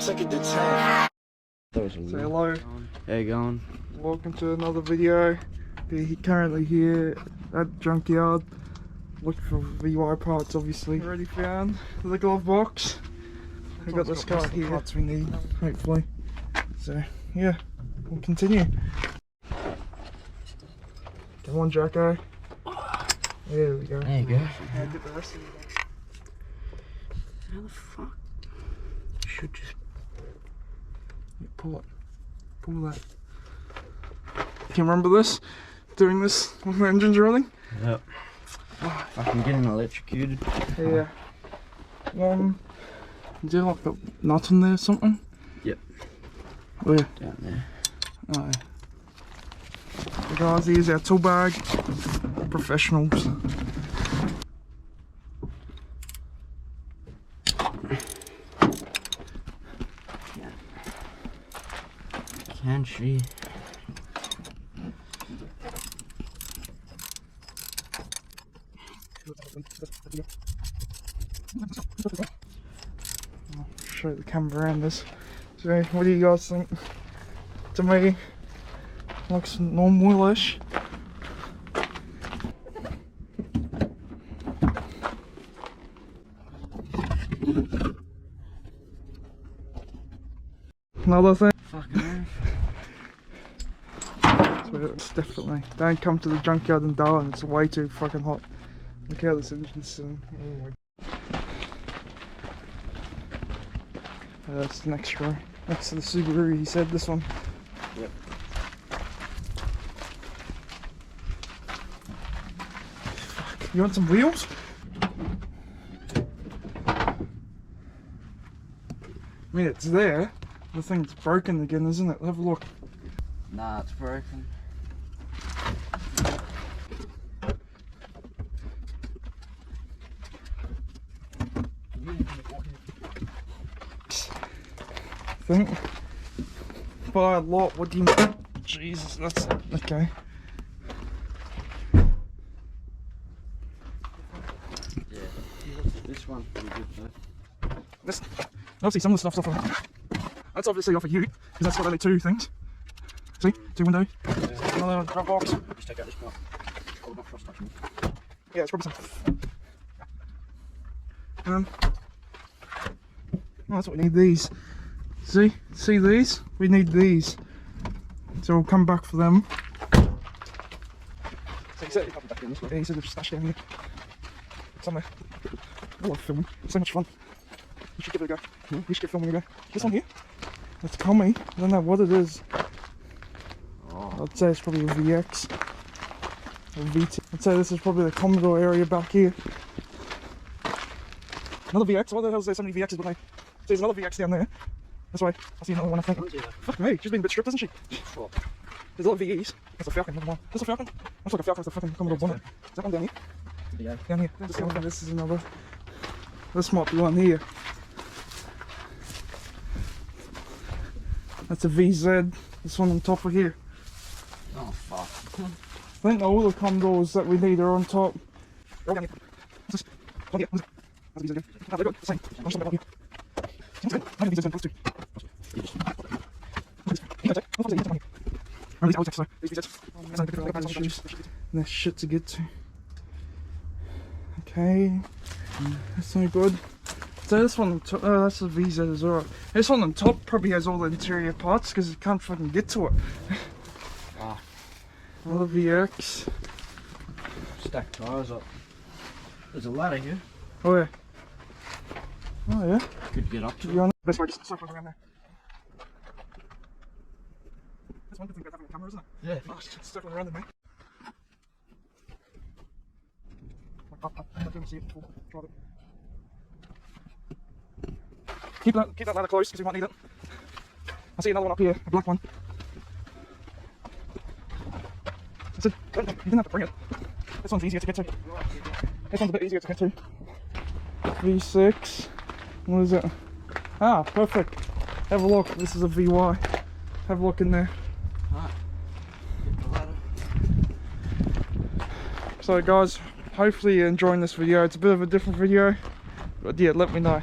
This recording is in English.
Second to 10. Say hello. How you going? Welcome to another video. We're currently here at Junkyard looking for VY parts, obviously. Already found the glove box. We got this car here. Parts we need, hopefully. So yeah, we'll continue. Come on, Jacko. There we go. There you go. Now get the rest of it. How the fuck? Should just pull it. Pull that. Can you remember this? Doing this when the engine's running? Yep. Fucking getting electrocuted. Yeah. Is there like a nut in there or something? Yep. Where? Down there. Oh, yeah. So guys, here's our tool bag. Professionals. Can she? I'll show the camera around this. So, what do you guys think? To me, looks normal-ish. Another thing. Fucking earth. So it's definitely don't come to the junkyard in Dolan. It's way too fucking hot. Look how this engine's sitting. Oh my. That's the next row. Next to the Subaru, he said this one. Yep. Fuck. You want some wheels? I mean, it's there. The thing's broken again, isn't it? Have a look. Nah, it's broken. I think by a lot. What do you mean? Jesus, that's okay. Yeah. This one's pretty good though. This, obviously some of the stuff's off. That's obviously off of you, because that's got only two things. See? Two windows. Another drop box. Just take out this part. Oh, not frost touching. Yeah, it's probably some. Oh, that's what we need, these. See? See these? We need these. So we'll come back for them. So he said he'll be back in this one. Yeah, he said they've stashed down here. Somewhere. I love filming. It's so much fun. You should give it a go. You should give filming a go. This one here? That's Commie. I don't know what it is. Oh. I'd say it's probably a VX. Or VT. I'd say this is probably the Commodore area back here. Another VX? Why the hell is there so many VXs behind? There's another VX down there. That's why I see another one, I think. Fuck me, she's been a bit stripped, isn't she? What? There's a lot of VEs. That's a Falcon, never mind. That's a Falcon? Looks like a Falcon with a fucking Commodore bonnet. Is that one down here? Yeah. Down here. This is another. This might be one here. That's a VZ. This one on top of here. Oh fuck. I think all the Commodores that we need are on top. They're all down here. What's this? One here. That's a VZ again. Ah, they're good. The same. I'm just going to here. I think VZ is too. There's shit to get to. Okay, that's no good. So this one on top, oh, that's a VZ as well. This one on top probably has all the interior parts because it can't fucking get to it. Ah. Another VX. Stack tyres up. There's a ladder here. Oh yeah. Oh yeah. Could get up to To it. be honest, best way just to circle around there. That's one good thing about having a camera, isn't it? Yeah. Oh, just circling around there, mate. I didn't see it before. Drive it. Keep that ladder close because we might need it. I see another one up here, a black one. I said, you didn't have to bring it. This one's easier to get to. This one's a bit easier to get to. V6. What is it? Ah, perfect. Have a look. This is a VY. Have a look in there. Ah. Get the ladder. So guys, hopefully you're enjoying this video. It's a bit of a different video, but yeah, let me know.